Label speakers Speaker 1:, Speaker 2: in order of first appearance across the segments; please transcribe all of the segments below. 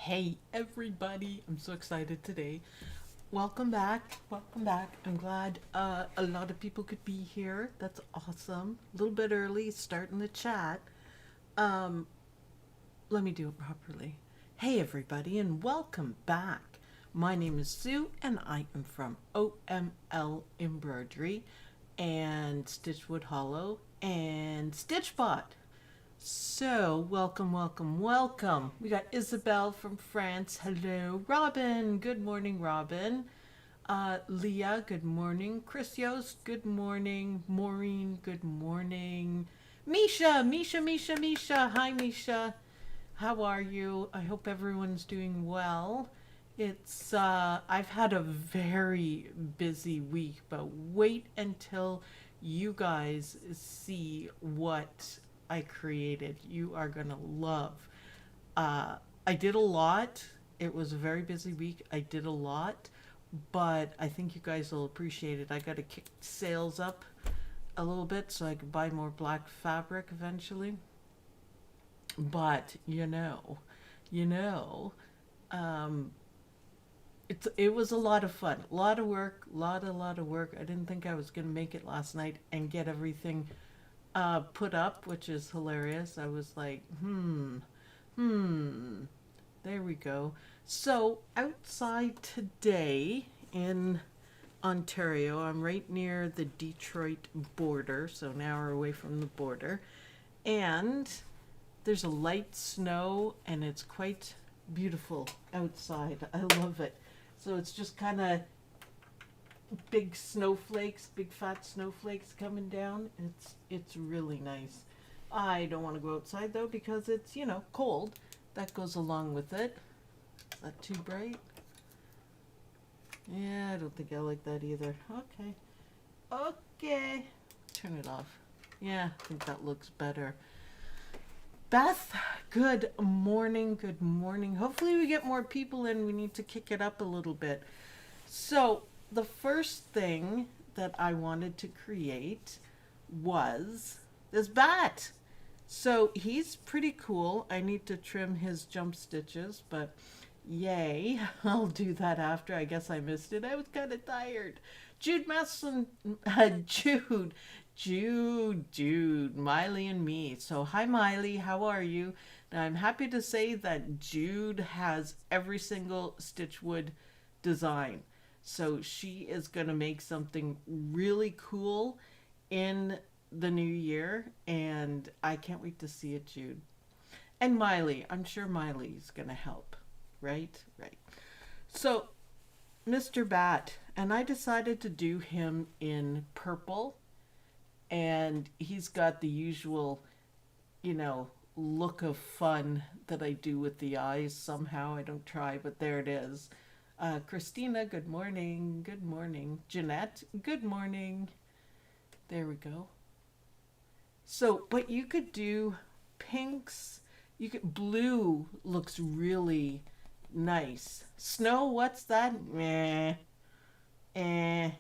Speaker 1: Hey everybody, I'm so excited today. Welcome back. Welcome back. I'm glad a lot of people could be here. That's awesome. A little bit early, starting the chat. Um, Let me do it properly. Hey everybody, and welcome back. My name is Sue, and I am from OML Embroidery and Stitchwood Hollow and Stitchbot. So, welcome, welcome, welcome. We got Isabel from France. Hello. Robin. Good morning, Robin. Leah, good morning. Christios, good morning. Maureen, good morning. Misha. Hi, Misha. How are you? I hope everyone's doing well. I've had a very busy week, but wait until you guys see what I created. You are gonna love. I did a lot. It was a very busy week. I did a lot, but I think you guys will appreciate it. I got to kick sales up a little bit so I can buy more black fabric eventually. But you know, um, it was a lot of fun, a lot of work, lot of work. I didn't think I was gonna make it last night and get everything put up, which is hilarious. I was like, hmm. There we go. So outside today in Ontario, I'm right near the Detroit border, so an hour away from the border, and there's a light snow, and it's quite beautiful outside. I love it. So it's just kind of big snowflakes, big fat snowflakes coming down. It's really nice. I don't want to go outside though because it's, cold. That goes along with it. Is that too bright? Yeah, I don't think I like that either. Okay. Okay. Turn it off. Yeah, I think that looks better. Beth, good morning. Good morning. Hopefully we get more people in. We need to kick it up a little bit. So, the first thing that I wanted to create was this bat. So he's pretty cool. I need to trim his jump stitches, but yay. I'll do that after. I guess I missed it. I was kind of tired. Jude Masson, Jude, Miley and me. So hi Miley, how are you? Now I'm happy to say that Jude has every single Stitchwood design. So she is going to make something really cool in the new year, and I can't wait to see it, Jude. And Miley, I'm sure Miley's going to help, right? Right. So, Mr. Bat, and I decided to do him in purple, and he's got the usual, look of fun that I do with the eyes somehow. I don't try, but there it is. Christina, good morning. Good morning. Jeanette, good morning. There we go. So, but you could do pinks. Blue looks really nice. Snow, what's that? Meh. Eh.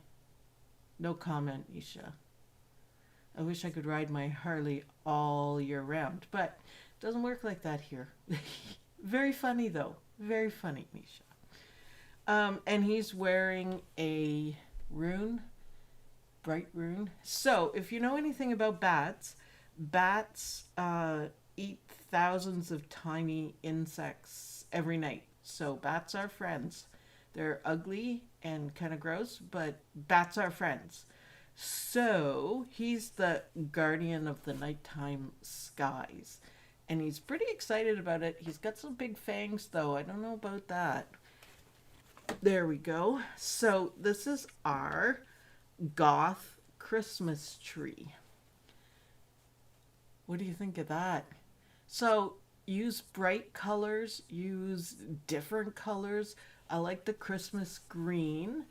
Speaker 1: No comment, Isha. I wish I could ride my Harley all year round, but it doesn't work like that here. Very funny though. Very funny, Misha. And he's wearing a rune, bright rune. So, if you know anything about bats, bats eat thousands of tiny insects every night. So, bats are friends. They're ugly and kind of gross, but bats are friends. So, he's the guardian of the nighttime skies. And he's pretty excited about it. He's got some big fangs, though. I don't know about that. There we go. So this is our goth Christmas tree. What do you think of that? So use bright colors, use different colors. I like the Christmas green.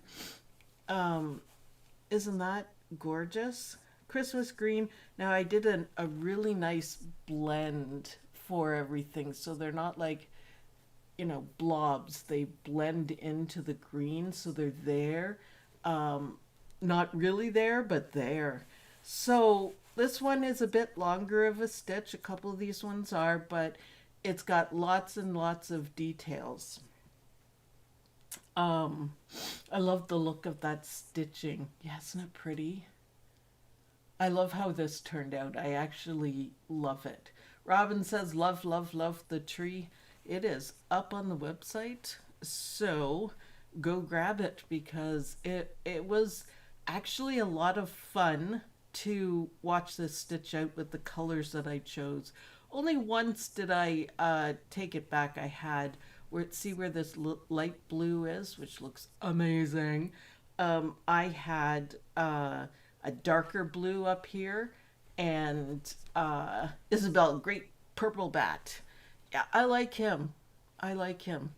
Speaker 1: Isn't that gorgeous? Christmas green. Now I did a really nice blend for everything, so they're not like blobs. They blend into the green, so they're there. Not really there, but there. So this one is a bit longer of a stitch. A couple of these ones are, but it's got lots and lots of details. I love the look of that stitching. Yeah, isn't it pretty? I love how this turned out. I actually love it. Robin says, love, love, love the tree. It is up on the website. So go grab it because it was actually a lot of fun to watch this stitch out with the colors that I chose. Only once did I take it back. I had see where this light blue is, which looks amazing. I had a darker blue up here, and Isabel, great purple bat. Yeah, I like him. I like him.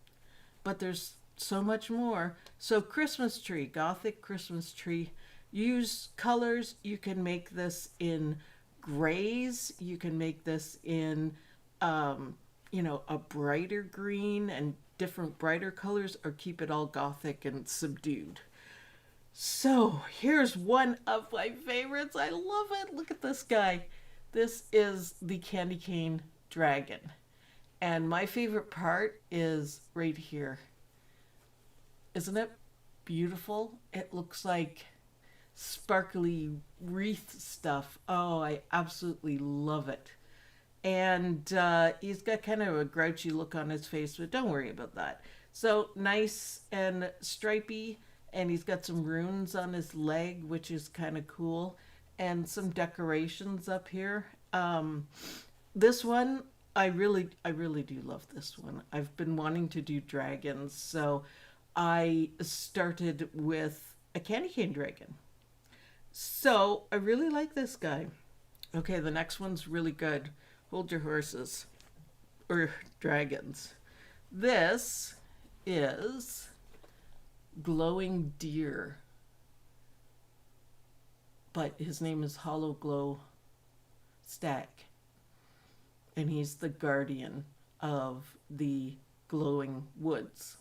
Speaker 1: But there's so much more. So Christmas tree, Gothic Christmas tree. Use colors. You can make this in grays. You can make this in, a brighter green and different brighter colors, or keep it all Gothic and subdued. So here's one of my favorites. I love it. Look at this guy. This is the candy cane dragon. And my favorite part is right here. Isn't it beautiful? It looks like sparkly wreath stuff. Oh, I absolutely love it. And he's got kind of a grouchy look on his face, but don't worry about that. So nice and stripy, and he's got some runes on his leg, which is kind of cool, and some decorations up here. This one, I really do love this one. I've been wanting to do dragons, so I started with a candy cane dragon. So I really like this guy. Okay, the next one's really good. Hold your horses, or dragons. This is Glowing Deer, but his name is Hollow Glow Stack, and he's the guardian of the glowing woods.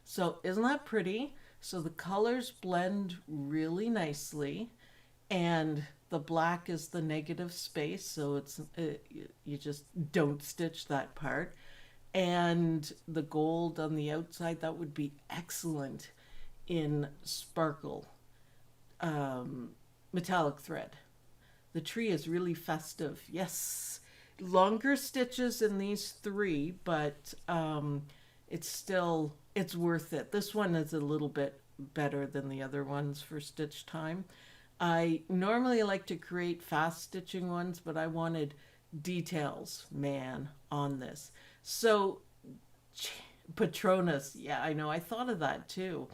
Speaker 1: So isn't that pretty? So the colors blend really nicely, and the black is the negative space, so it's you just don't stitch that part. And the gold on the outside, that would be excellent in sparkle metallic thread. The tree is really festive. Yes, longer stitches in these three, but it's worth it. This one is a little bit better than the other ones for stitch time. I normally like to create fast stitching ones, but I wanted details, man, on this. So Patronus, yeah, I know, I thought of that too.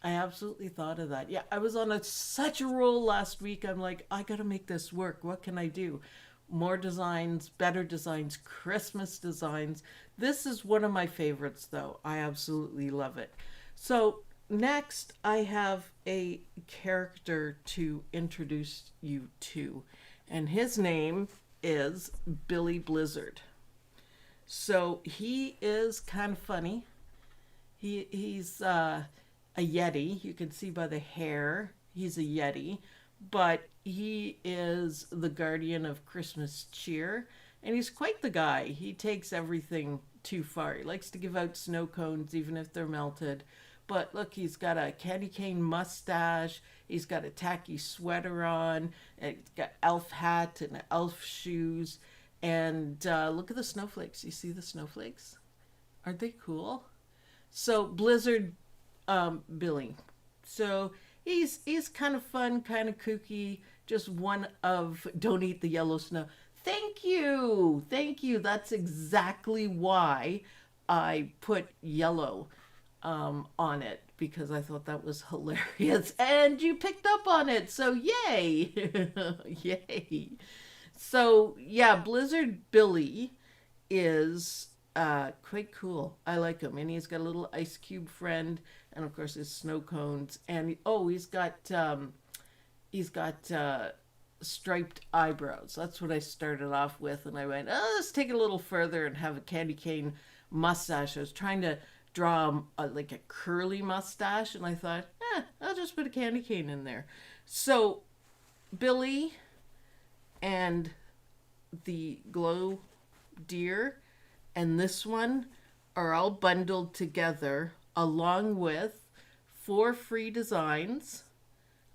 Speaker 1: I absolutely thought of that. Yeah, I was on such a roll last week. I'm like, I gotta make this work. What can I do? More designs, better designs, Christmas designs. This is one of my favorites, though. I absolutely love it. So next, I have a character to introduce you to, and his name is Billy Blizzard. So he is kind of funny. He's a Yeti. You can see by the hair, he's a Yeti, but he is the guardian of Christmas cheer, and he's quite the guy. He takes everything too far. He likes to give out snow cones even if they're melted. But look, he's got a candy cane mustache. He's got a tacky sweater on. And he's got elf hat and elf shoes. And look at the snowflakes. You see the snowflakes? Aren't they cool? So Blizzard Billy. So he's kind of fun, kind of kooky. Just one of don't eat the yellow snow. Thank you. Thank you. That's exactly why I put yellow on it, because I thought that was hilarious, and you picked up on it, so yay. Yay. So yeah, Blizzard Billy is quite cool. I like him, and he's got a little ice cube friend, and of course his snow cones, and he's got striped eyebrows. That's what I started off with, and I went, let's take it a little further and have a candy cane mustache. I was trying to draw like a curly mustache, and I thought, I'll just put a candy cane in there. So Billy and the glow deer and this one are all bundled together along with 4 free designs.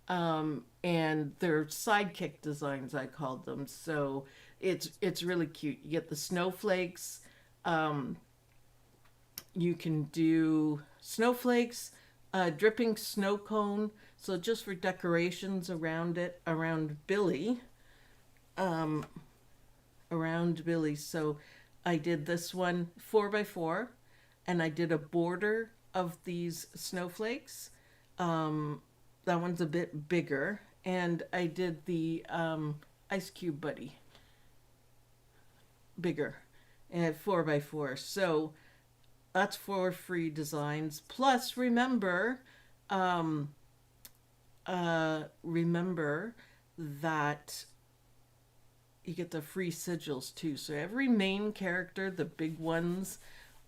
Speaker 1: And they're sidekick designs, I called them. So it's really cute. You get the snowflakes. You can do snowflakes, dripping snow cone. So just for decorations around it, around Billy. Around Billy. So I did this one 4x4, and I did a border of these snowflakes. That one's a bit bigger, and I did the ice cube buddy bigger at 4x4. So that's 4 free designs. Plus, remember that you get the free sigils too. So every main character, the big ones,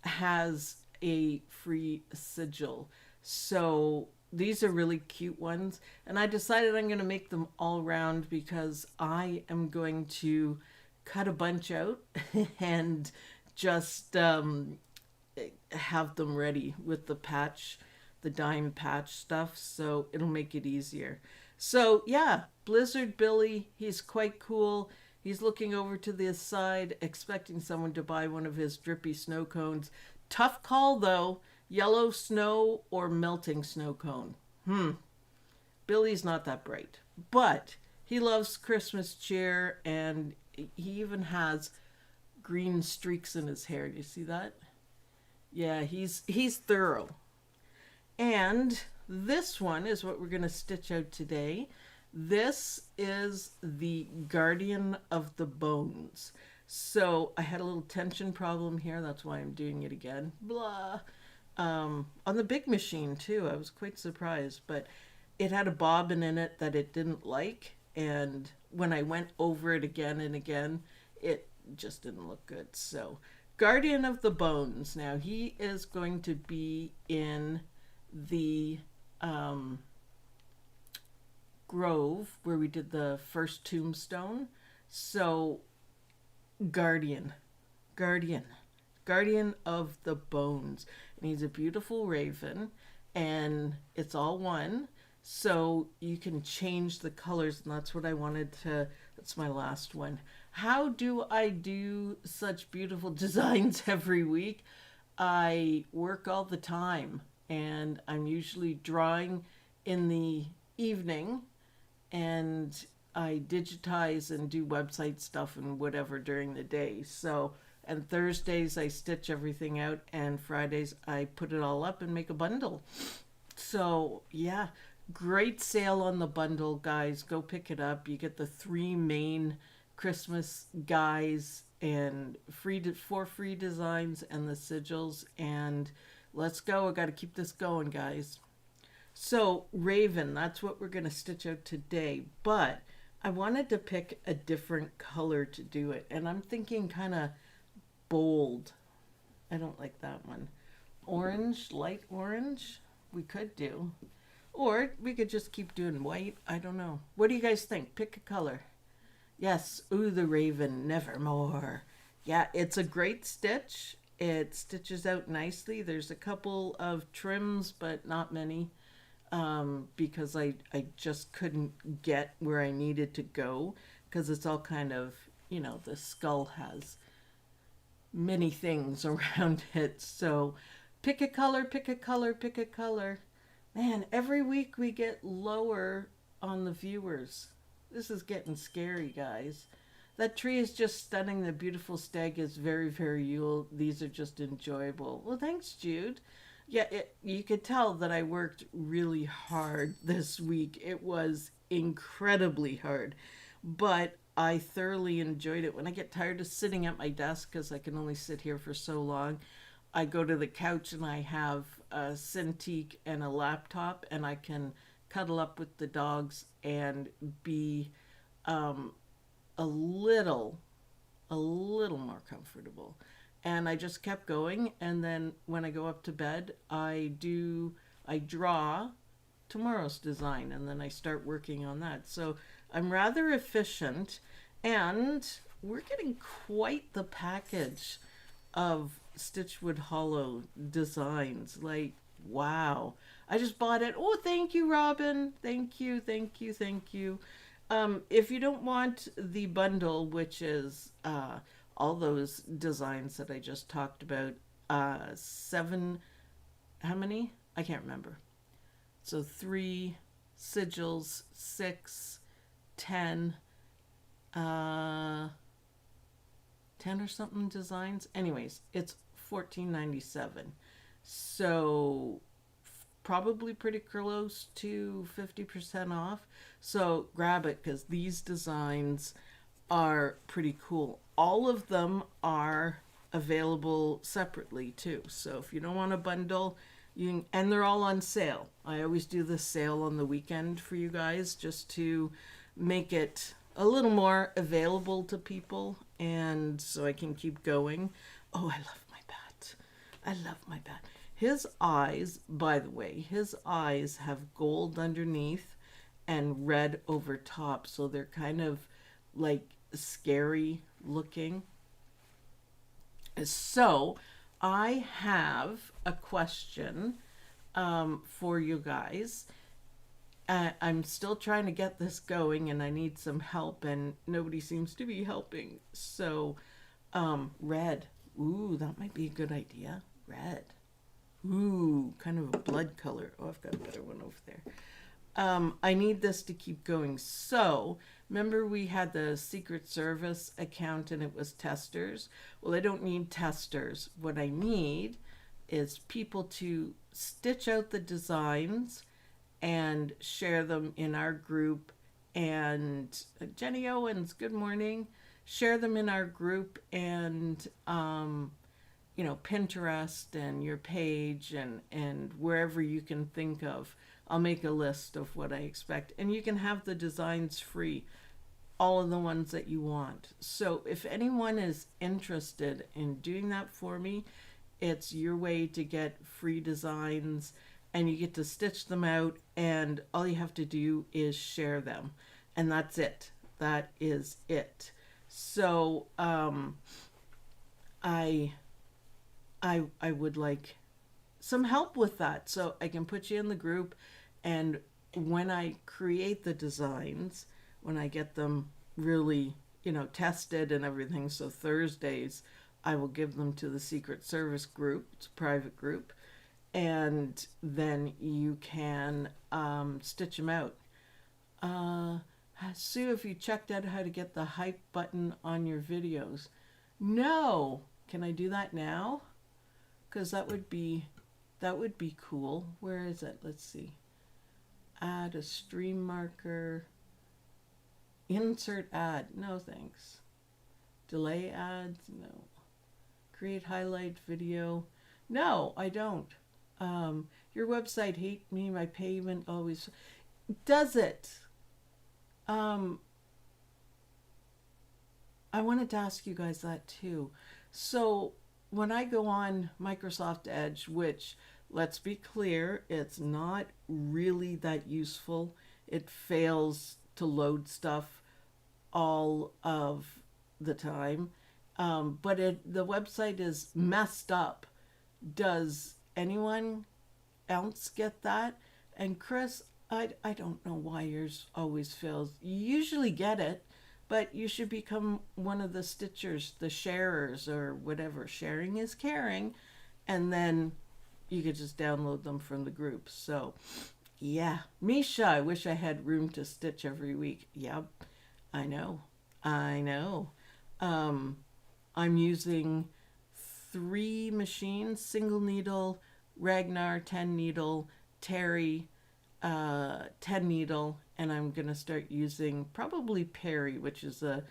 Speaker 1: has a free sigil. So these are really cute ones. And I decided I'm going to make them all round because I am going to cut a bunch out and just have them ready with the patch, the dime patch stuff. So it'll make it easier. So yeah, Blizzard Billy, he's quite cool. He's looking over to the side, expecting someone to buy one of his drippy snow cones. Tough call, though. Yellow snow or melting snow cone. Billy's not that bright. But he loves Christmas cheer, and he even has green streaks in his hair. Do you see that? Yeah, he's thorough. And this one is what we're going to stitch out today. This is the Guardian of the Bones. So I had a little tension problem here. That's why I'm doing it again. Blah. On the big machine too. I was quite surprised, but it had a bobbin in it that it didn't like. And when I went over it again and again, it just didn't look good. So Guardian of the Bones. Now he is going to be in the grove where we did the first tombstone. So Guardian of the Bones, and he's a beautiful raven, and it's all one, so you can change the colors, and that's what I wanted to. That's my last one. How do I do such beautiful designs every week? I work all the time, and I'm usually drawing in the evening, and I digitize and do website stuff and whatever during the day. So, and Thursdays I stitch everything out, and Fridays I put it all up and make a bundle. So yeah, great sale on the bundle, guys. Go pick it up. You get the 3 main Christmas guys and 4 free designs and the sigils. And let's go. I got to keep this going, guys. So Raven, that's what we're going to stitch out today, but I wanted to pick a different color to do it, and I'm thinking kind of bold. I don't like that one. Orange, light orange, we could do. Or we could just keep doing white. I don't know. What do you guys think? Pick a color. Yes, ooh, the Raven, nevermore. Yeah, it's a great stitch. It stitches out nicely. There's a couple of trims, but not many. Because I just couldn't get where I needed to go, because it's all kind of, you know, the skull has many things around it. So pick a color, pick a color, pick a color. Man, every week we get lower on the viewers. This is getting scary, guys. That tree is just stunning. The beautiful stag is very, very Yule. These are just enjoyable. Well, thanks, Jude. Yeah, you could tell that I worked really hard this week. It was incredibly hard, but I thoroughly enjoyed it. When I get tired of sitting at my desk, because I can only sit here for so long, I go to the couch and I have a Cintiq and a laptop, and I can cuddle up with the dogs and be a little more comfortable. And I just kept going, and then when I go up to bed, I draw tomorrow's design, and then I start working on that. So I'm rather efficient, and we're getting quite the package of Stitchwood Hollow designs. Like, wow. I just bought it. Oh, thank you, Robin. Thank you, thank you, thank you. If you don't want the bundle, which is all those designs that I just talked about, seven, how many? I can't remember. So 3 sigils, 6, 10, 10 or something designs. Anyways, it's $14.97. So probably pretty close to 50% off. So grab it because these designs are pretty cool. All of them are available separately too. So if you don't want a bundle, you can, and they're all on sale. I always do the sale on the weekend for you guys just to make it a little more available to people and so I can keep going. Oh, I love my bat. I love my bat. His eyes, by the way, his eyes have gold underneath and red over top. So they're kind of like scary looking. So I have a question for you guys. I'm still trying to get this going and I need some help and nobody seems to be helping. So red. Ooh, that might be a good idea. Red. Ooh, kind of a blood color. Oh, I've got a better one over there. I need this to keep going. So, remember we had the Secret Service account and it was testers? Well, I don't need testers. What I need is people to stitch out the designs and share them in our group. And Jenny Owens, good morning. Share them in our group and you know, Pinterest and your page and wherever you can think of. I'll make a list of what I expect. And you can have the designs free, all of the ones that you want. So if anyone is interested in doing that for me, it's your way to get free designs and you get to stitch them out and all you have to do is share them. And that's it. That is it. So I would like some help with that so I can put you in the group, and when I create the designs, when I get them really, you know, tested and everything, so Thursdays I will give them to the Secret Service group. It's a private group, and then you can stitch them out. Sue, if you checked out how to get the hype button on your videos. No, can I do that now? Because that would be cool. Where is it? Let's see. Add a stream marker. Insert ad. No thanks. Delay ads. No. Create highlight video. No, I don't. Your website hate me. My payment always does it. I wanted to ask you guys that too. So when I go on Microsoft Edge, which, let's be clear, it's not really that useful. It fails to load stuff all of the time. But the website is messed up. Does anyone else get that? And Chris, I don't know why yours always fails. You usually get it, but you should become one of the stitchers, the sharers or whatever. Sharing is caring. And then you could just download them from the group. So yeah, Misha, I wish I had room to stitch every week. Yep, I know. I'm using 3 machines, single needle, Ragnar 10 needle, Terry 10 needle, and I'm gonna start using probably Perry, which is a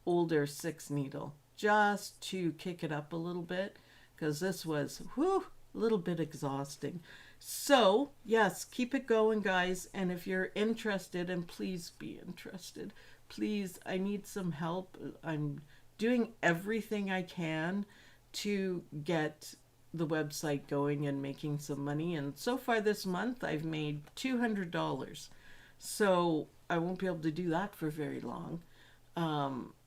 Speaker 1: older 6 needle, just to kick it up a little bit, because this was a little bit exhausting. So yes, keep it going, guys, and if you're interested, and please be interested, please, I need some help. I'm doing everything I can to get the website going and making some money, and so far this month I've made $200. So I won't be able to do that for very long,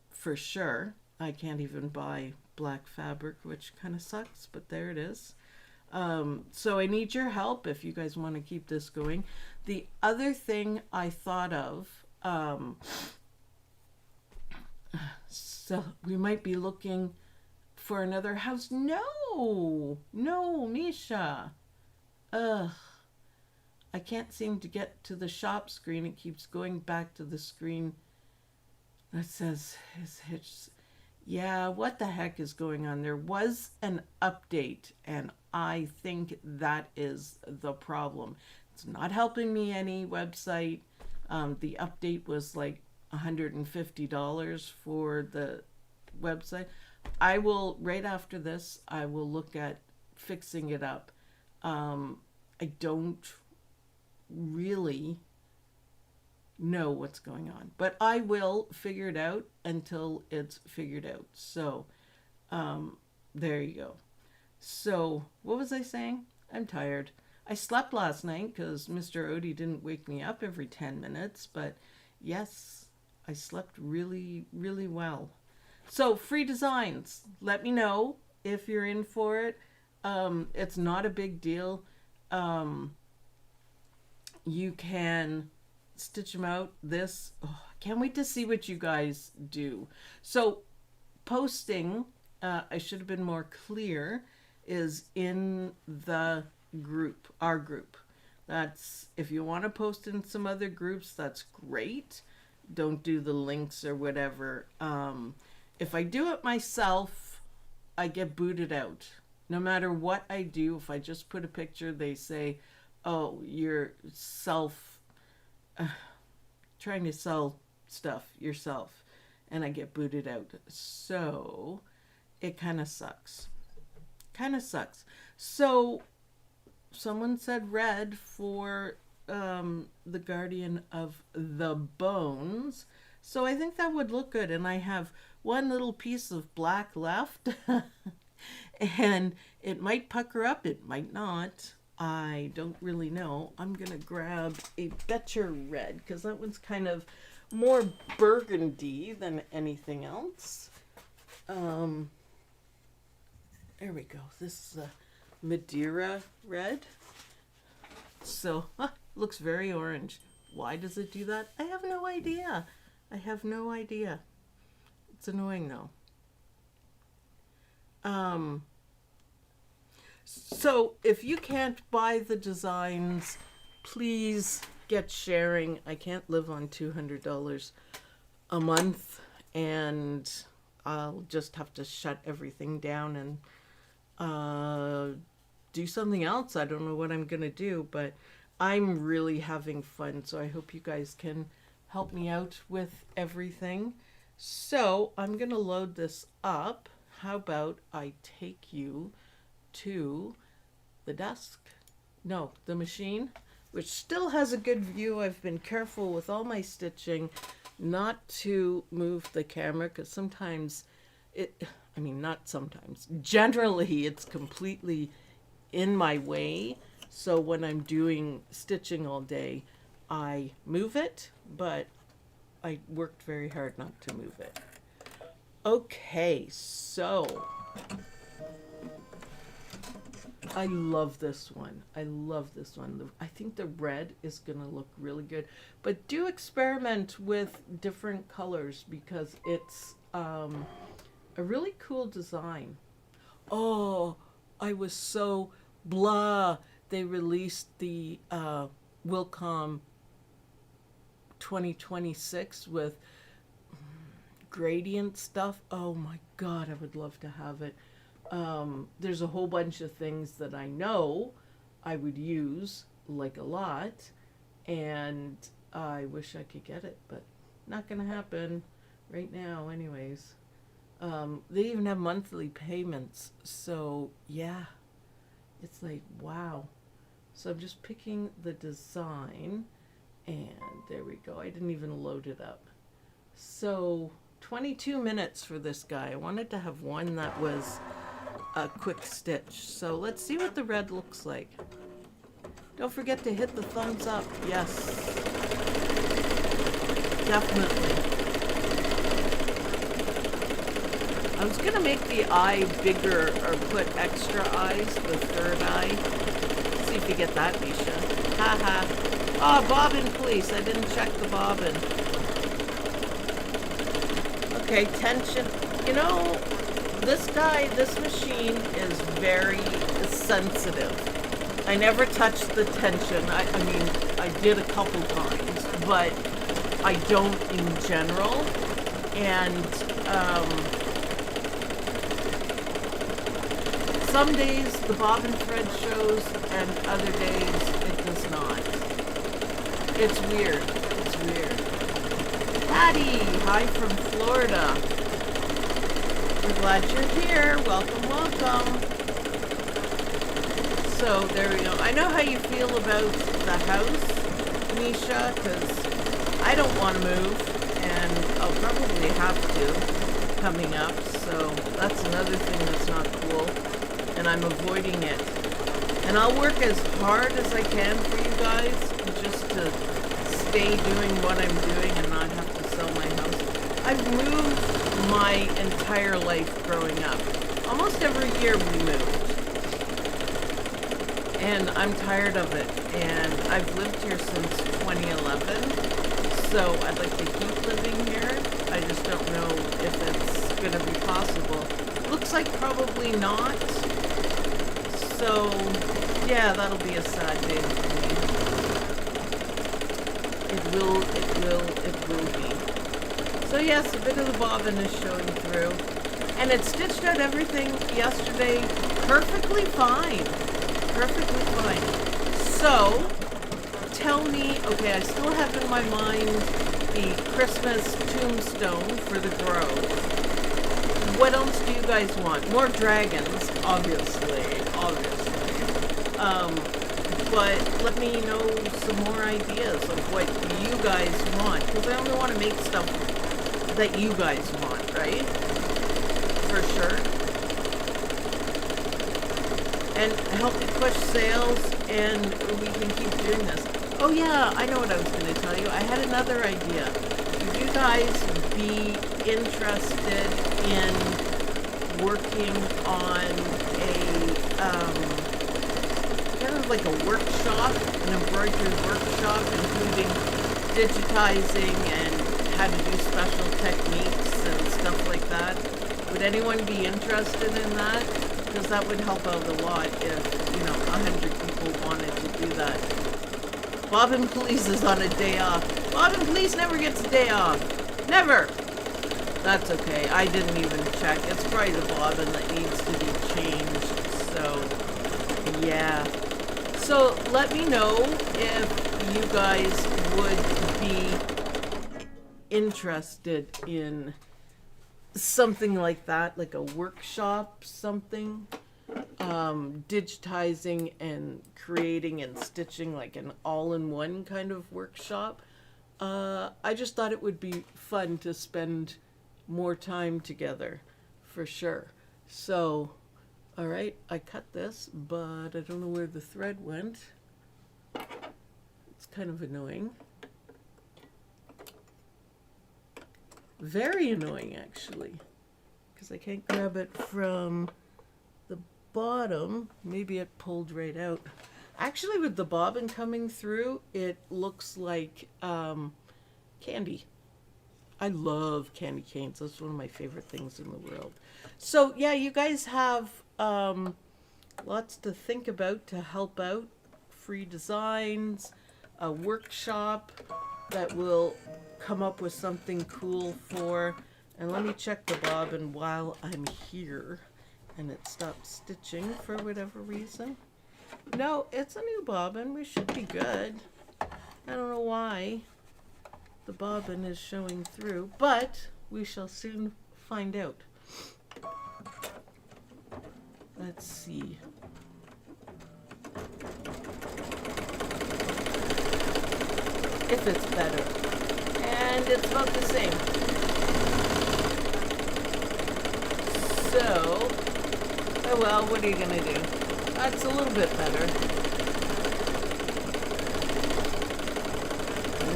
Speaker 1: for sure. I can't even buy black fabric, which kind of sucks, but there it is. So I need your help if you guys want to keep this going. The other thing I thought of, so we might be looking for another house. No, Misha. Ugh. I can't seem to get to the shop screen. It keeps going back to the screen that says his hitch. Yeah, what the heck is going on? There was an update, and I think that is the problem. It's not helping me any website. The update was like $150 for the website. I will, right after this, I will look at fixing it up. I don't really know what's going on, but I will figure it out until it's figured out. So there you go. So what was I saying? I'm tired. I slept last night because Mr. Odie didn't wake me up every 10 minutes, but yes, I slept really, really well. So free designs, let me know if you're in for it. It's not a big deal. You can stitch them out. This, oh, I can't wait to see what you guys do. So posting, I should have been more clear, is in the group, our group. That's, if you want to post in some other groups, that's great. Don't do the links or whatever. If I do it myself, I get booted out. No matter what I do, if I just put a picture, they say, oh, you're trying to sell stuff yourself, and I get booted out. So it kind of sucks. So someone said red for the Guardian of the Bones. So I think that would look good. And I have one little piece of black left. And it might pucker up, it might not. I don't really know. I'm going to grab a better red because that one's kind of more burgundy than anything else. There we go. This is a Madeira red. So, looks very orange. Why does it do that? I have no idea. It's annoying though. So if you can't buy the designs, please get sharing. I can't live on $200 a month, and I'll just have to shut everything down and do something else. I don't know what I'm gonna do, but I'm really having fun, so I hope you guys can help me out with everything. So I'm gonna load this up. How about I take you to the desk? No, the machine, which still has a good view. I've been careful with all my stitching not to move the camera because sometimes not sometimes, generally it's completely in my way. So when I'm doing stitching all day, I move it, but I worked very hard not to move it. Okay, so I love this one. I think the red is going to look really good. But do experiment with different colors because it's a really cool design. Oh, I was so blah. They released the Wilcom 2026 with gradient stuff. Oh my God, I would love to have it. There's a whole bunch of things that I know I would use like a lot, and I wish I could get it, but not gonna happen right now anyways. They even have monthly payments, so yeah, it's like wow. So I'm just picking the design, and there we go. I didn't even load it up. So 22 minutes for this guy. I wanted to have one that was a quick stitch. So let's see what the red looks like. Don't forget to hit the thumbs up. Yes. Definitely. I was gonna make the eye bigger or put extra eyes, the third eye. See if you get that, Misha. Haha. Oh, bobbin, please. I didn't check the bobbin. Okay, tension. You know, this machine is very sensitive. I never touched the tension. I mean, I did a couple times, but I don't in general. And some days the bobbin thread shows and other days it does not. It's weird. It's weird. Patty, hi from Florida. We're glad you're here. Welcome, welcome. So there we go. I know how you feel about the house, Misha, because I don't want to move, and I'll probably have to coming up. So that's another thing that's not cool, and I'm avoiding it. And I'll work as hard as I can for you guys, just to stay doing what I'm doing and not have to sell my house. I've moved my entire life growing up. Almost every year we moved. And I'm tired of it. And I've lived here since 2011. So I'd like to keep living here. I just don't know if it's going to be possible. Looks like probably not. So, yeah, that'll be a sad day for me. It will be. So yes, a bit of the bobbin is showing through. And it stitched out everything yesterday perfectly fine. Perfectly fine. So, tell me, okay, I still have in my mind the Christmas tombstone for the Grove. What else do you guys want? More dragons, obviously. But let me know some more ideas of what you guys want. Because I only want to make stuff that you guys want, right? For sure. And help me push sales, and we can keep doing this. Oh yeah, I know what I was going to tell you. I had another idea. Would you guys be interested in working on a kind of like a workshop, an embroidery workshop, including digitizing and how to do special techniques and stuff like that? Would anyone be interested in that? Because that would help out a lot if, 100 people wanted to do that. Bobbin Please is on a day off. Bobbin Please never gets a day off. Never! That's okay. I didn't even check. It's probably the bobbin that needs to be changed. So, yeah. So, let me know if you guys would be interested in something like that, like a workshop, something, digitizing and creating and stitching, like an all-in-one kind of workshop. I just thought it would be fun to spend more time together, for sure. So, all right, I cut this, but I don't know where the thread went. It's kind of annoying. Very annoying, actually, because I can't grab it from the bottom. Maybe it pulled right out. Actually, with the bobbin coming through, it looks like candy. I love candy canes. That's one of my favorite things in the world. So, yeah, you guys have lots to think about to help out. Free designs, a workshop that will come up with something cool for. And let me check the bobbin while I'm here. And it stopped stitching for whatever reason. No, it's a new bobbin. We should be good. I don't know why the bobbin is showing through, but we shall soon find out. Let's see. If it's better. And it's about the same. So, oh well, what are you gonna do? That's a little bit better.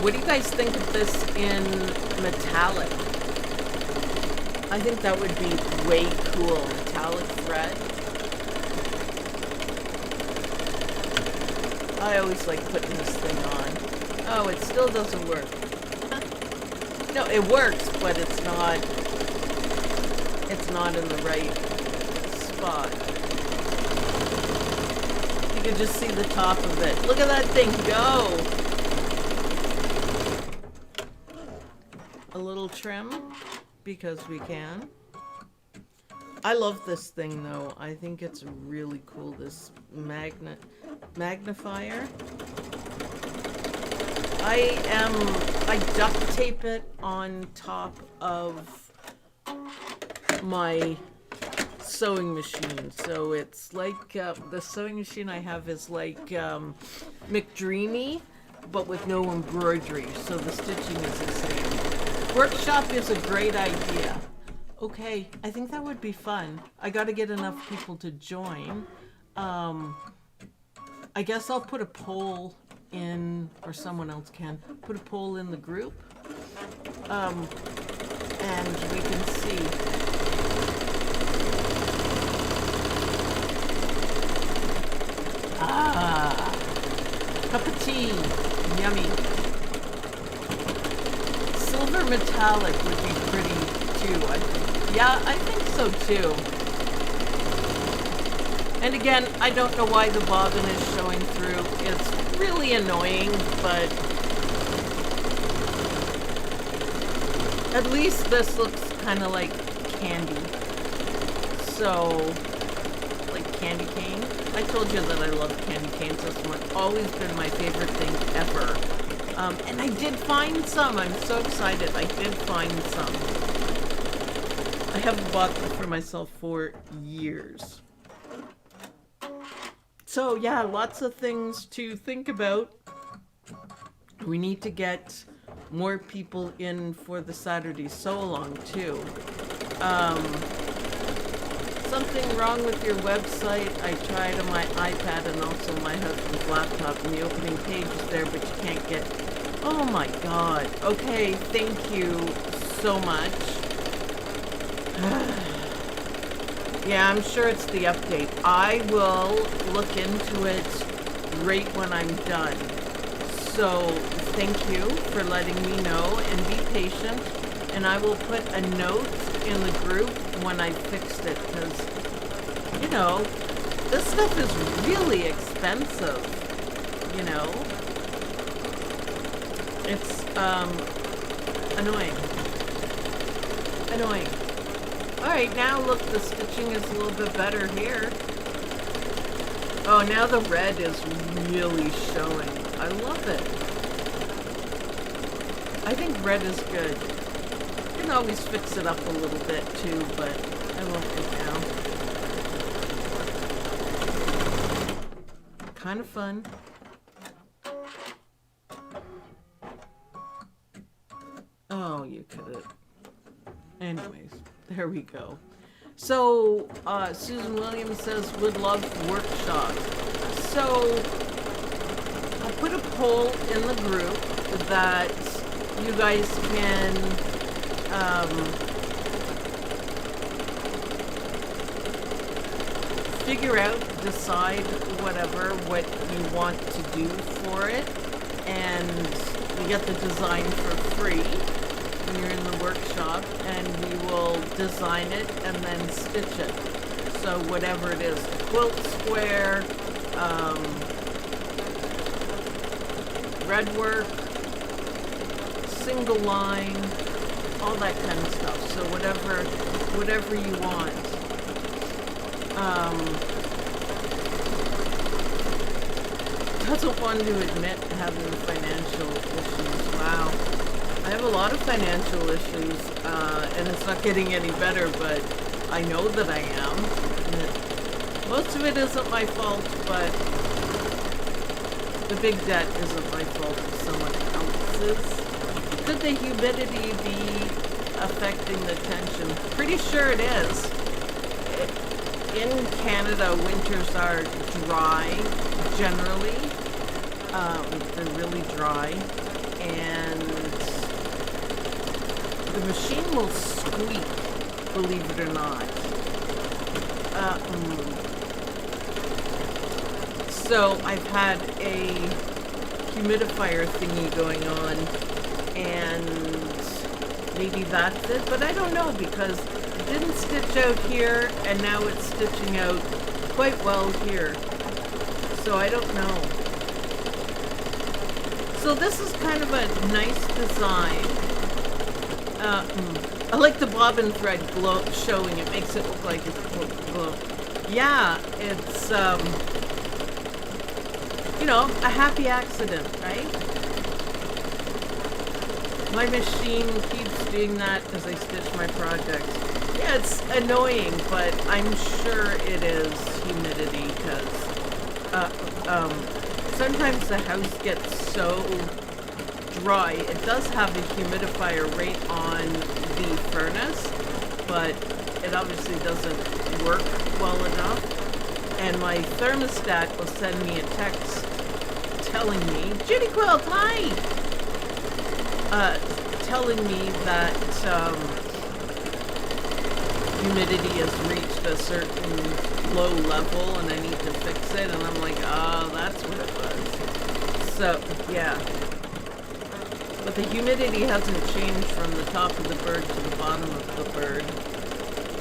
Speaker 1: What do you guys think of this in metallic? I think that would be way cool. Metallic thread. I always like putting this thing on. Oh, it still doesn't work. No, it works, but it's not in the right spot. You can just see the top of it. Look at that thing go! A little trim, because we can. I love this thing though. I think it's really cool, this magnifier. I duct tape it on top of my sewing machine. So it's like, the sewing machine I have is like McDreamy, but with no embroidery. So the stitching is the same. Workshop is a great idea. Okay, I think that would be fun. I gotta get enough people to join. I guess I'll put a poll in, or someone else can put a poll in the group, and we can see. Cup of tea, yummy. Silver metallic would be pretty too, I think. Yeah, I think so too. And again, I don't know why the bobbin is showing through. It's really annoying, but at least this looks kind of like candy. So, like candy cane. I told you that I love candy canes. That's always been my favorite thing ever. And I did find some. I'm so excited. I did find some. I haven't bought them for myself for years. So yeah, lots of things to think about. We need to get more people in for the Saturday sew-along too. Something wrong with your website. I tried on my iPad and also my husband's laptop, and the opening page is there, but you can't get... Oh my god. Okay, thank you so much. Yeah, I'm sure it's the update. I will look into it right when I'm done. So thank you for letting me know, and be patient. And I will put a note in the group when I fixed it, because, you know, this stuff is really expensive, you know. It's, annoying. Annoying. Alright, now look, the stitching is a little bit better here. Oh, now the red is really showing. I love it. I think red is good. You can always fix it up a little bit too, but I won't right now. Kind of fun. Oh, you could have. Anyways, there we go. So, Susan Williams says, would love workshop. So, I'll put a poll in the group that you guys can figure out, decide whatever, what you want to do for it, and you get the design for free when you're in the workshop, and we will design it and then stitch it. So whatever it is, quilt square, red work, single line, all that kind of stuff. So whatever you want. Doesn't want to admit having financial issues. Wow. I have a lot of financial issues, and it's not getting any better, but I know that I am. Most of it isn't my fault, but the big debt isn't my fault, it's someone else's. Could the humidity be affecting the tension? Pretty sure it is. In Canada, winters are dry, generally. They're really dry, and the machine will squeak believe it or not. So I've had a humidifier thingy going on, and maybe that's it, but I don't know, because it didn't stitch out here, and now it's stitching out quite well here. So I don't know. So this is kind of a nice design. I like the bobbin thread glow showing. It makes it look like it's glow. Yeah, it's you know, a happy accident, right? My machine keeps doing that as I stitch my projects. Yeah, it's annoying, but I'm sure it is humidity, because sometimes the house gets so dry. It does have a humidifier right on the furnace, but it obviously doesn't work well enough. And my thermostat will send me a text telling me, Judy Quilt, hi! Telling me that humidity has reached a certain low level and I need to fix it, and I'm like, oh, that's what it was. So, yeah. But the humidity hasn't changed from the top of the bird to the bottom of the bird.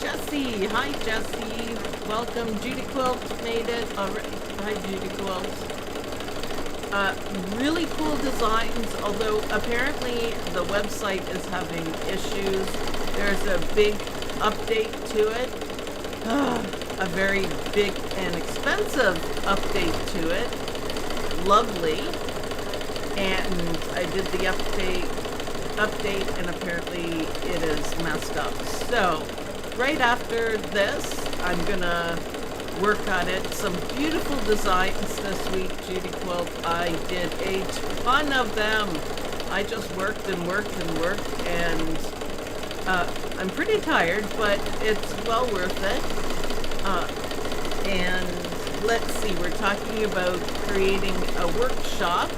Speaker 1: Jessie! Hi, Jessie! Welcome. Judy Quilt made it already. Hi, Judy Quilt. Really cool designs, although apparently the website is having issues. There's a big update to it. A very big and expensive update to it. Lovely. And I did the update, and apparently it is messed up. So, right after this, I'm gonna work on it. Some beautiful designs this week, Judy Quilt. I did a ton of them. I just worked and worked and worked, and I'm pretty tired, but it's well worth it. And let's see, we're talking about creating a workshop,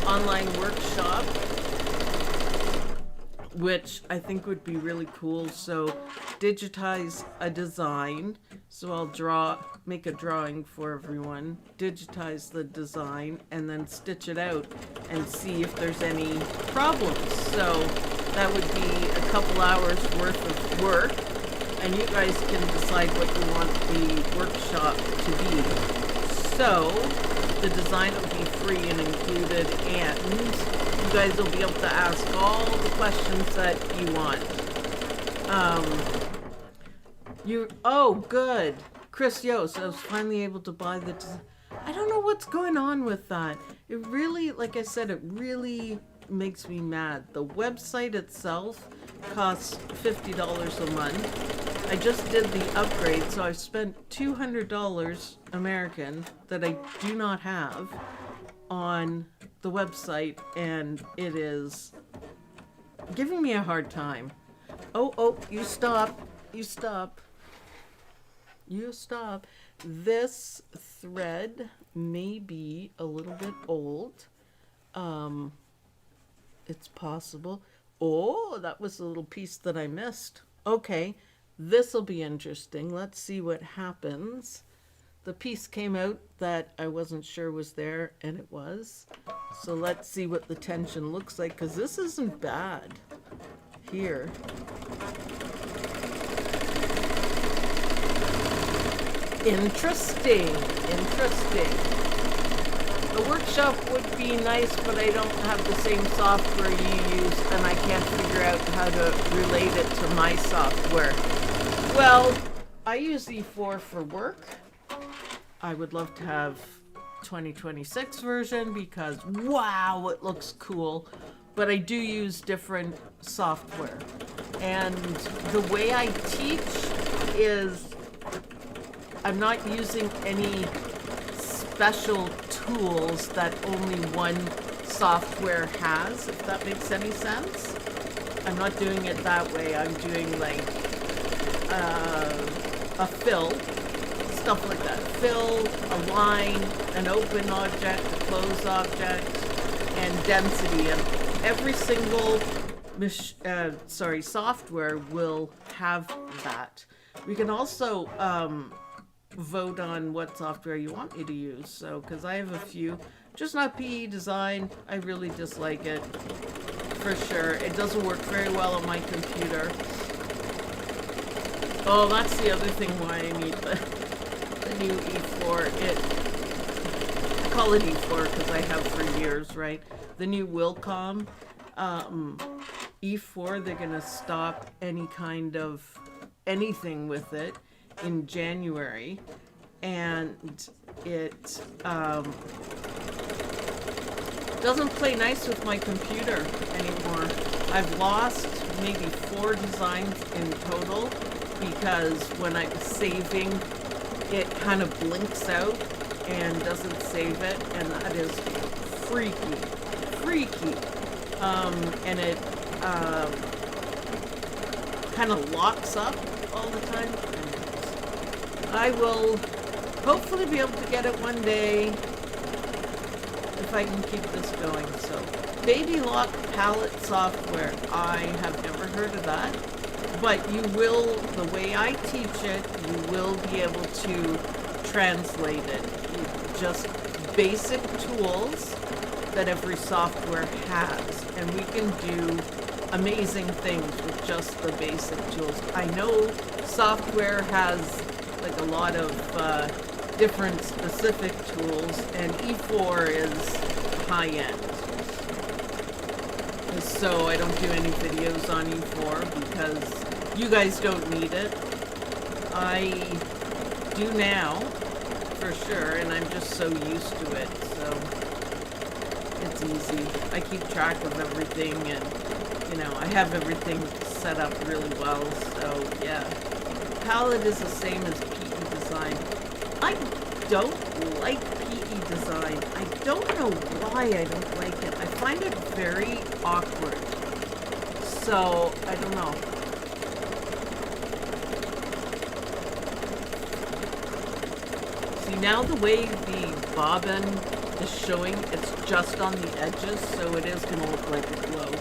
Speaker 1: online workshop, which I think would be really cool. So digitize a design. So I'll make a drawing for everyone, digitize the design, and then stitch it out and see if there's any problems. So that would be a couple hours worth of work, and you guys can decide what you want the workshop to be. So the design will be free and included, and you guys will be able to ask all the questions that you want. Oh, good. Chris Yost, I was finally able to buy the I don't know what's going on with that. It really, like I said, it really makes me mad. The website itself costs $50 a month. I just did the upgrade, so I've spent $200 American that I do not have on the website, and it is giving me a hard time. Oh, you stop. You stop. You stop. This thread may be a little bit old. It's possible. Oh, that was a little piece that I missed. Okay, this will be interesting. Let's see what happens. The piece came out that I wasn't sure was there, and it was. So let's see what the tension looks like, because this isn't bad here. Interesting. A workshop would be nice, but I don't have the same software you use, and I can't figure out how to relate it to my software. Well, I use E4 for work. I would love to have 2026 version because, wow, it looks cool. But I do use different software. And the way I teach is I'm not using any special tools that only one software has, if that makes any sense. I'm not doing it that way. I'm doing like a fill, stuff like that. Fill, a line, an open object, a closed object, and density. And every single software will have that. We can also vote on what software you want me to use. So, because I have a few, just not PE Design. I really dislike it for sure. It doesn't work very well on my computer. Oh, that's the other thing why I need the new E4. I call it E4 because I have for years, right? The new Wilcom. E4, they're gonna stop any kind of anything with it in January, and it doesn't play nice with my computer anymore. I've lost maybe 4 designs in total because when I'm saving, it kind of blinks out and doesn't save it, and that is freaky. And it kind of locks up all the time. I will hopefully be able to get it one day if I can keep this going. So, Baby Lock palette software. I have never heard of that, but you will, the way I teach it, you will be able to translate it. Just basic tools that every software has, and we can do amazing things with just the basic tools. I know software has like a lot of different specific tools, and E4 is high-end. So I don't do any videos on E4 because you guys don't need it. I do now, for sure, and I'm just so used to it, so it's easy. I keep track of everything, and you know, I have everything set up really well, so yeah. Palette is the same as PE Design. I don't like PE Design. I don't know why I don't like it. I find it very awkward. So, I don't know. See, now the way the bobbin is showing, it's just on the edges, so it is going to look like a glow.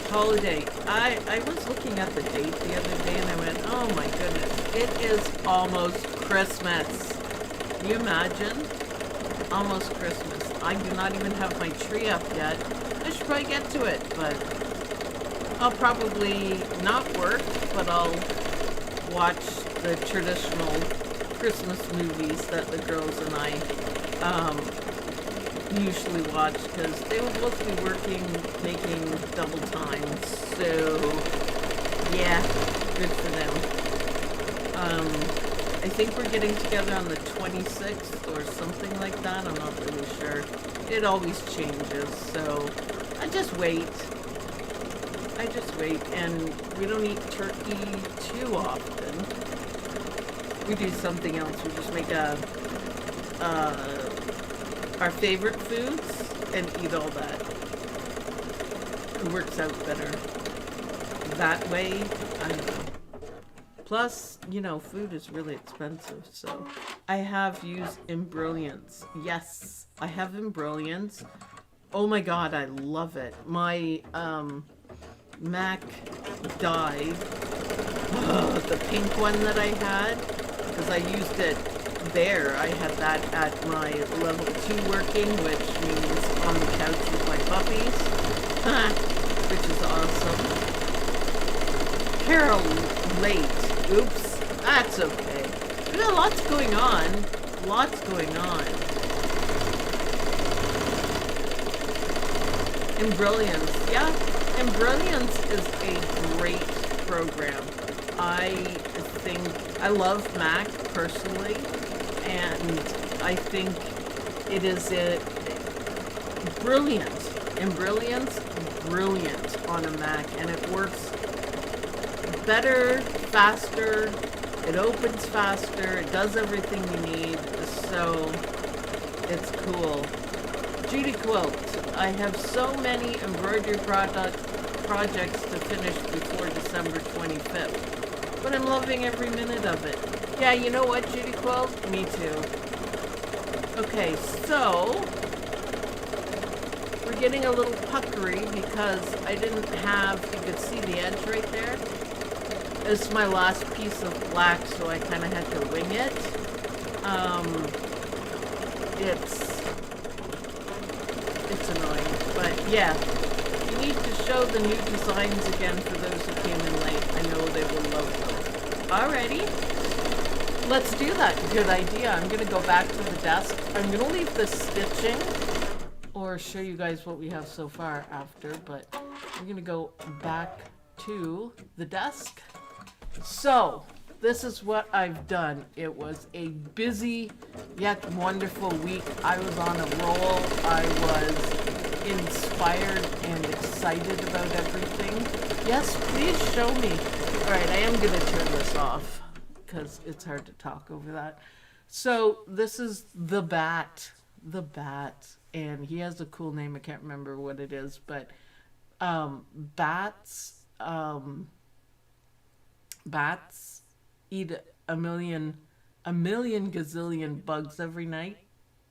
Speaker 1: Holiday. I was looking at the date the other day and I went, oh my goodness, it is almost Christmas. Can you imagine? Almost Christmas. I do not even have my tree up yet. I should probably get to it, but I'll probably not work, but I'll watch the traditional Christmas movies that the girls and I usually watch, because they will both be working, making double time, so yeah, good for them. I think we're getting together on the 26th or something like that. I'm not really sure. It always changes, so I just wait. And we don't eat turkey too often. We do something else. We just make our favorite foods and eat all that. It works out better that way. I don't know. Plus, you know, food is really expensive, so I have used Embroiderers. Yes, I have Embroiderers. Oh my god, I love it. My Mac died. The pink one that I had, because I used it there. I had that at my level 2 working, which means on the couch with my puppies, which is awesome. Carol late. Oops, that's okay. We got lots going on. Embroiderers, yeah. Embroiderers is a great program. I think I love Mac personally, and I think it is brilliant. Embroiderers, brilliant on a Mac, and it works better, faster, it opens faster, it does everything you need, so it's cool. Judy Quilt. I have so many embroidery projects to finish before December 25th, but I'm loving every minute of it. Yeah, you know what, Judy Quilt? Me too. Okay, so We're getting a little puckery because I didn't have, you could see the edge right there. This is my last piece of black, so I kind of had to wing it. It's annoying, but yeah. You need to show the new designs again for those who came in late. I know they will love them. Alrighty, let's do that. Good idea. I'm gonna go back to the desk. I'm gonna leave the stitching or show you guys what we have so far after, but I'm gonna go back to the desk. So this is what I've done. It was a busy yet wonderful week. I was on a roll. I was inspired and excited about everything. Yes, please show me. All right, I am gonna turn this off because it's hard to talk over that. So this is the bat, and he has a cool name. I can't remember what it is, but bats eat a million gazillion bugs every night.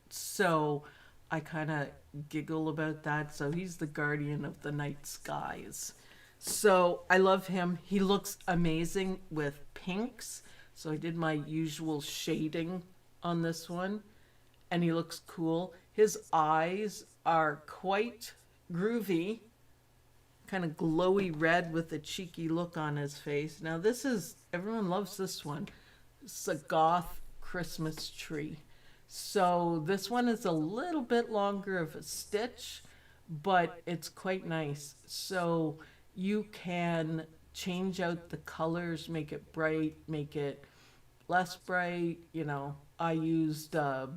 Speaker 1: So I kind of giggle about that. So he's the guardian of the night skies. So I love him. He looks amazing with pinks. So I did my usual shading on this one, and he looks cool. His eyes are quite groovy, kind of glowy red with a cheeky look on his face. Now this is, everyone loves this one. It's a goth Christmas tree. So this one is a little bit longer of a stitch, but it's quite nice. So you can change out the colors, make it bright, make it less bright. You know, I used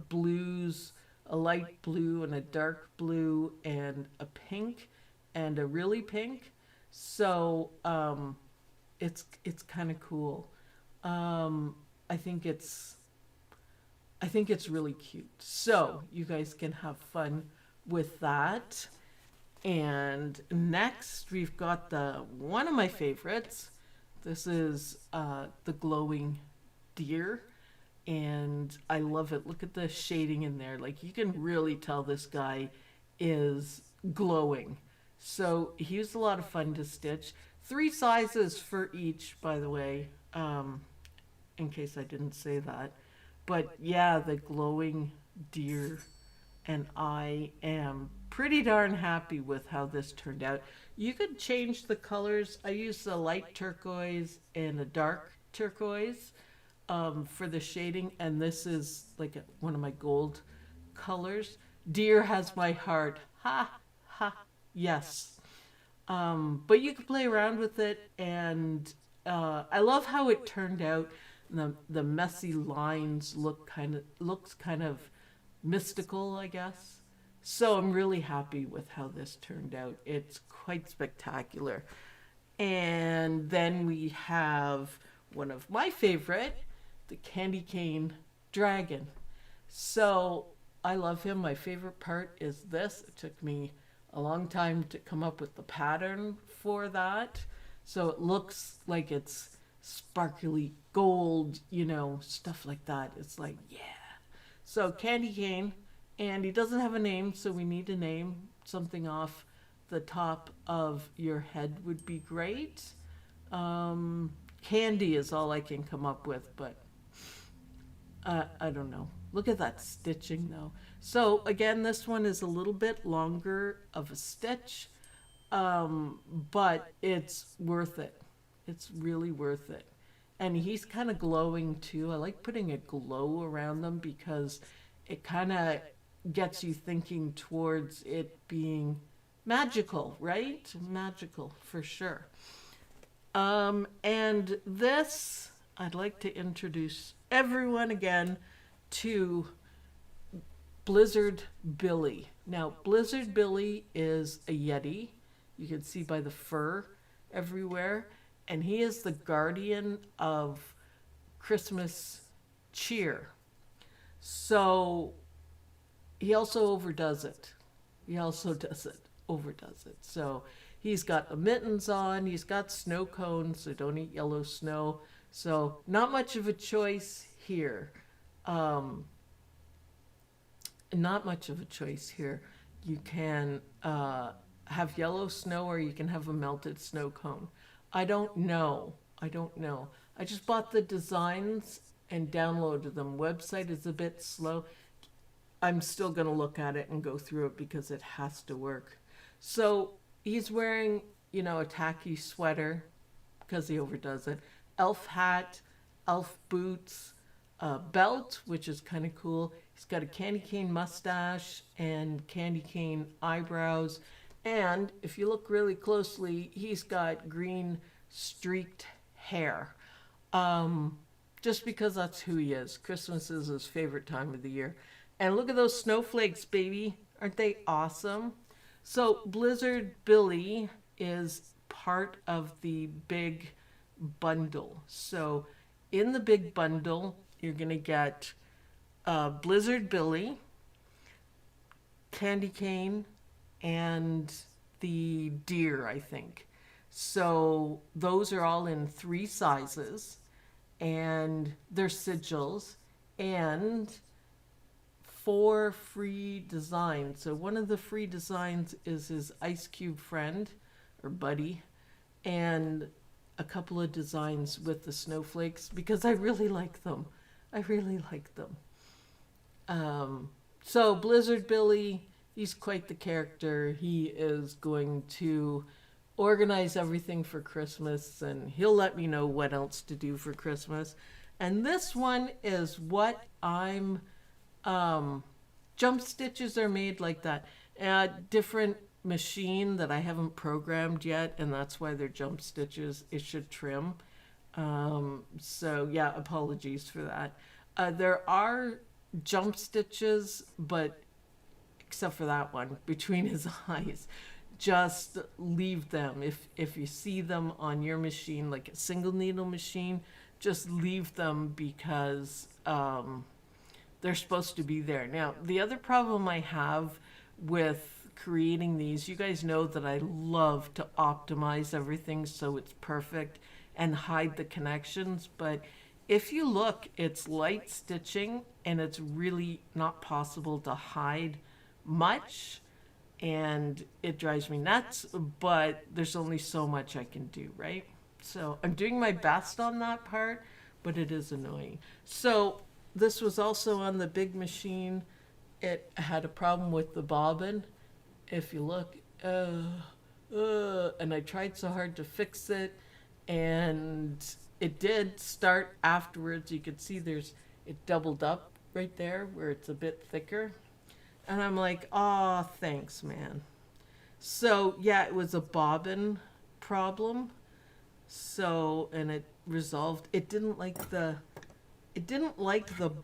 Speaker 1: blues, a light blue and a dark blue and a pink and a really pink. So it's kind of cool. I think it's really cute. So you guys can have fun with that. And next we've got one of my favorites. This is the glowing deer, and I love it. Look at the shading in there. Like, you can really tell this guy is glowing. So he was a lot of fun to stitch. 3 sizes for each, by the way, in case I didn't say that. But yeah, the glowing deer, and I am pretty darn happy with how this turned out. You could change the colors. I used a light turquoise and a dark turquoise for the shading, and this is like one of my gold colors. Deer has my heart. Ha, ha, yes. But you can play around with it, and I love how it turned out. The messy lines looks kind of mystical, I guess. So I'm really happy with how this turned out. It's quite spectacular. And then we have one of my favorite, the candy cane dragon. So I love him. My favorite part is this. It took me a long time to come up with the pattern for that. So it looks like it's sparkly gold, you know, stuff like that. It's like, yeah. So candy cane, and he doesn't have a name, so we need a name. Something off the top of your head would be great. Candy is all I can come up with, but I don't know. Look at that stitching though. So again, this one is a little bit longer of a stitch, but it's worth it. It's really worth it. And he's kind of glowing too. I like putting a glow around them because it kind of gets you thinking towards it being magical, right? Magical for sure. And this, I'd like to introduce everyone again to Blizzard Billy. Now, Blizzard Billy is a Yeti. You can see by the fur everywhere. And he is the guardian of Christmas cheer. So he also overdoes it. Overdoes it. So he's got the mittens on. He's got snow cones, so don't eat yellow snow. So not much of a choice here. You can have yellow snow or you can have a melted snow cone. I don't know. I don't know. I just bought the designs and downloaded them. Website is a bit slow. I'm still going to look at it and go through it because it has to work. So he's wearing, you know, a tacky sweater because he overdoes it, elf hat, elf boots, a belt, which is kind of cool. He's got a candy cane mustache and candy cane eyebrows. And if you look really closely, he's got green streaked hair. Just because that's who he is. Christmas is his favorite time of the year. And look at those snowflakes, baby. Aren't they awesome? So Blizzard Billy is part of the big bundle. So in the big bundle, you're going to get Blizzard Billy, candy cane, and the deer, I think. So those are all in 3 sizes, and they're sigils, and 4 free designs. So one of the free designs is his ice cube friend or buddy, and a couple of designs with the snowflakes because I really like them. I really like them. So Blizzard Billy, he's quite the character. He is going to organize everything for Christmas, and he'll let me know what else to do for Christmas. And this one is what I'm jump stitches are made like that. A different machine that I haven't programmed yet, and that's why they're jump stitches. It should trim. So yeah, apologies for that. There are jump stitches, but except for that one between his eyes, just leave them. If you see them on your machine, like a single needle machine, just leave them because they're supposed to be there. Now, the other problem I have with creating these, you guys know that I love to optimize everything so it's perfect and hide the connections, but if you look, it's light stitching and it's really not possible to hide much, and it drives me nuts, but there's only so much I can do, right? So I'm doing my best on that part, but it is annoying. So this was also on the big machine. It had a problem with the bobbin. If you look, and I tried so hard to fix it, and it did start afterwards. You could see it doubled up right there where it's a bit thicker. And I'm like, oh, thanks, man. So yeah, it was a bobbin problem. So, and it resolved. It didn't like the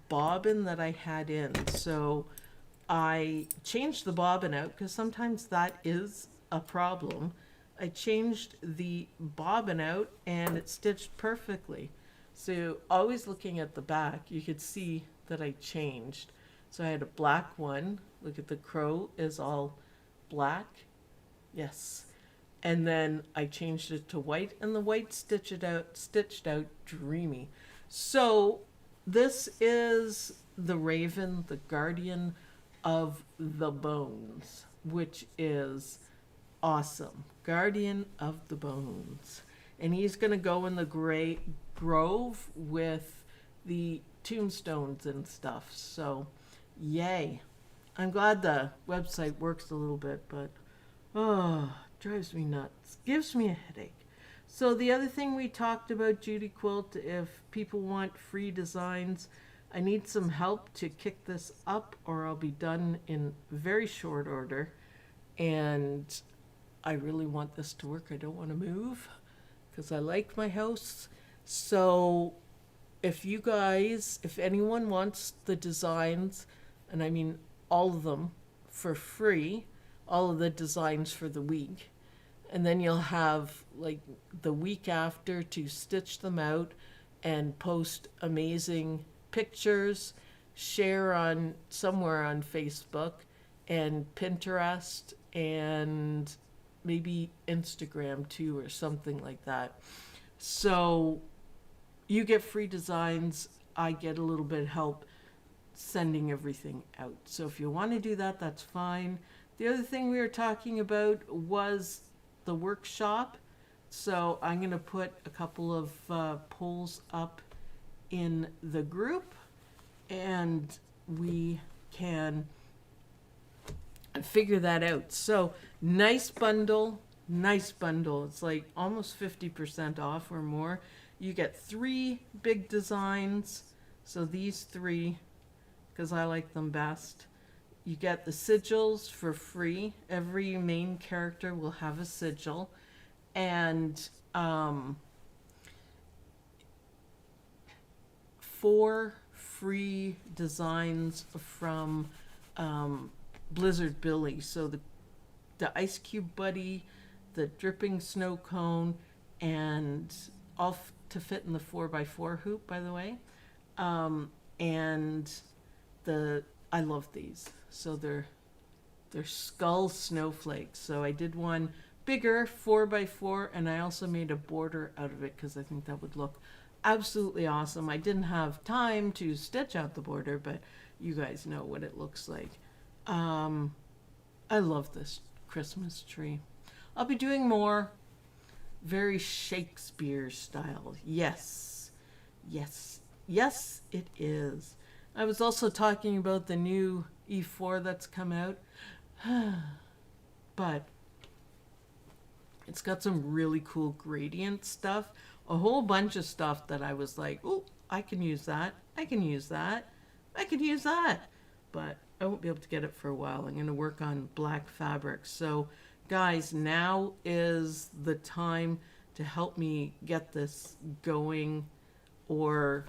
Speaker 1: bobbin that I had in. So I changed the bobbin out because sometimes that is a problem. I changed the bobbin out and it stitched perfectly. So always looking at the back, you could see that I changed. So I had a black one. Look at the crow is all black. Yes. And then I changed it to white, and the white stitched out dreamy. So this is the raven, the guardian of the bones, which is awesome. Guardian of the bones. And he's going to go in the gray grove with the tombstones and stuff. So yay. I'm glad the website works a little bit, but drives me nuts. Gives me a headache. So the other thing we talked about, Judy Quilt, if people want free designs, I need some help to kick this up or I'll be done in very short order. And I really want this to work. I don't want to move because I like my house. So if anyone wants the designs, and I mean all of them for free, all of the designs for the week, and then you'll have like the week after to stitch them out and post amazing pictures, share on somewhere on Facebook and Pinterest and maybe Instagram too or something like that. So you get free designs, I get a little bit of help sending everything out. So if you want to do that, that's fine. The other thing we were talking about was the workshop. So I'm going to put a couple of polls up in the group, and we can figure that out. So nice bundle, nice bundle. It's like almost 50% off or more. You get 3 big designs. So these 3, because I like them best. You get the sigils for free. Every main character will have a sigil. And 4 free designs from Blizzard Billy. So the Ice Cube Buddy, the Dripping Snow Cone, and all to fit in the 4x4 hoop, by the way. And I love these. So they're skull snowflakes. So I did one bigger 4x4, and I also made a border out of it because I think that would look absolutely awesome. I didn't have time to stitch out the border, but you guys know what it looks like. I love this Christmas tree. I'll be doing more very Shakespeare style. Yes, yes, yes, it is. I was also talking about the new E4 that's come out, but it's got some really cool gradient stuff, a whole bunch of stuff that I was like, oh, I can use that, I can use that, I can use that, but I won't be able to get it for a while. I'm going to work on black fabric. So guys, now is the time to help me get this going, or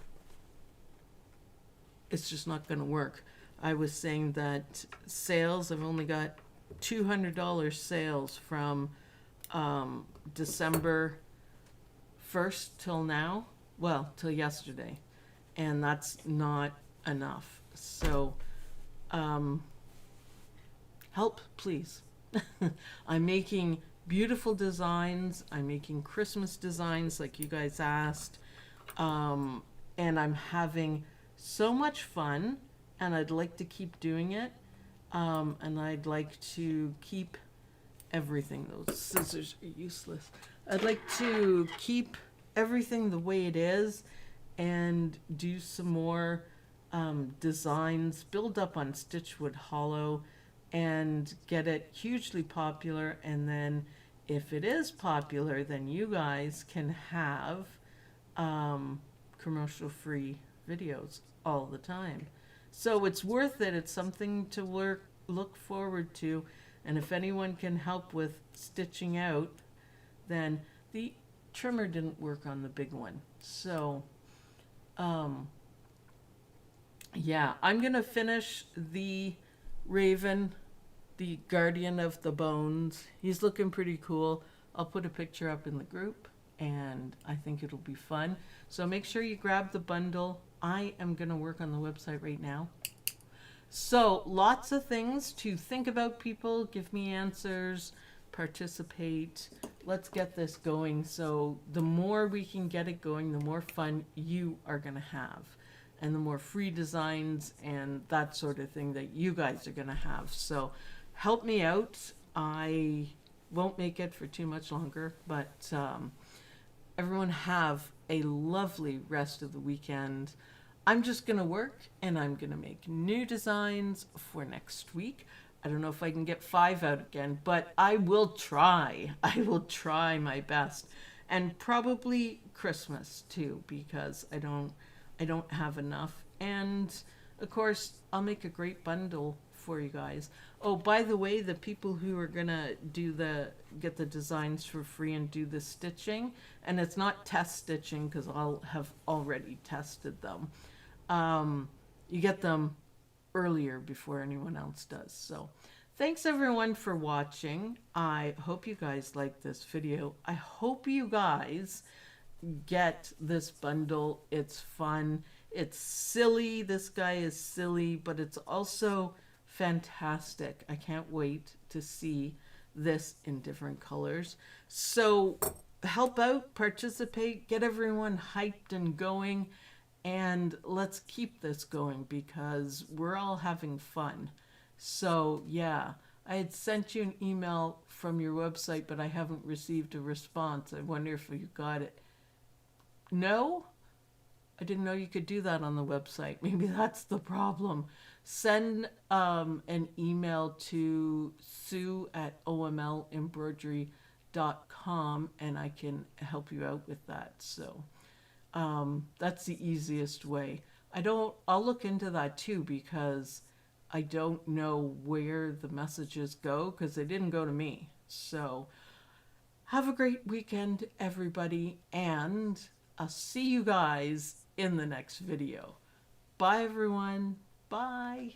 Speaker 1: it's just not going to work. I was saying that sales, I've only got $200 sales from December 1st till now, well, till yesterday, and that's not enough. So help, please. I'm making beautiful designs. I'm making Christmas designs like you guys asked, and I'm having so much fun, and I'd like to keep doing it, and I'd like to keep everything. Those scissors are useless. I'd like to keep everything the way it is and do some more designs, build up on Stitchwood Hollow, and get it hugely popular. And then if it is popular, then you guys can have commercial free videos all the time. So it's worth it. It's something to look forward to. And if anyone can help with stitching out, then the trimmer didn't work on the big one. So yeah, I'm going to finish the Raven, the Guardian of the Bones. He's looking pretty cool. I'll put a picture up in the group, and I think it'll be fun. So make sure you grab the bundle. I am going to work on the website right now. So lots of things to think about, people. Give me answers, participate. Let's get this going. So the more we can get it going, the more fun you are going to have, and the more free designs and that sort of thing that you guys are going to have. So help me out. I won't make it for too much longer, but everyone have a lovely rest of the weekend. I'm just going to work, and I'm going to make new designs for next week. I don't know if I can get 5 out again, but I will try. I will try my best. And probably Christmas too, because I don't have enough. And of course, I'll make a great bundle for you guys. Oh, by the way, the people who are gonna get the designs for free and do the stitching, and it's not test stitching because I'll have already tested them. You get them earlier before anyone else does. So thanks everyone for watching. I hope you guys like this video. I hope you guys get this bundle. It's fun. It's silly. This guy is silly, but it's also fantastic. I can't wait to see this in different colors. So help out, participate, get everyone hyped and going, and let's keep this going because we're all having fun. So yeah, I had sent you an email from your website, but I haven't received a response. I wonder if you got it. No? I didn't know you could do that on the website. Maybe that's the problem. Send an email to sue@omlembroidery.com and I can help you out with that. So that's the easiest way. I'll look into that too, because I don't know where the messages go because they didn't go to me. So have a great weekend, everybody, and I'll see you guys in the next video. Bye, everyone. Bye.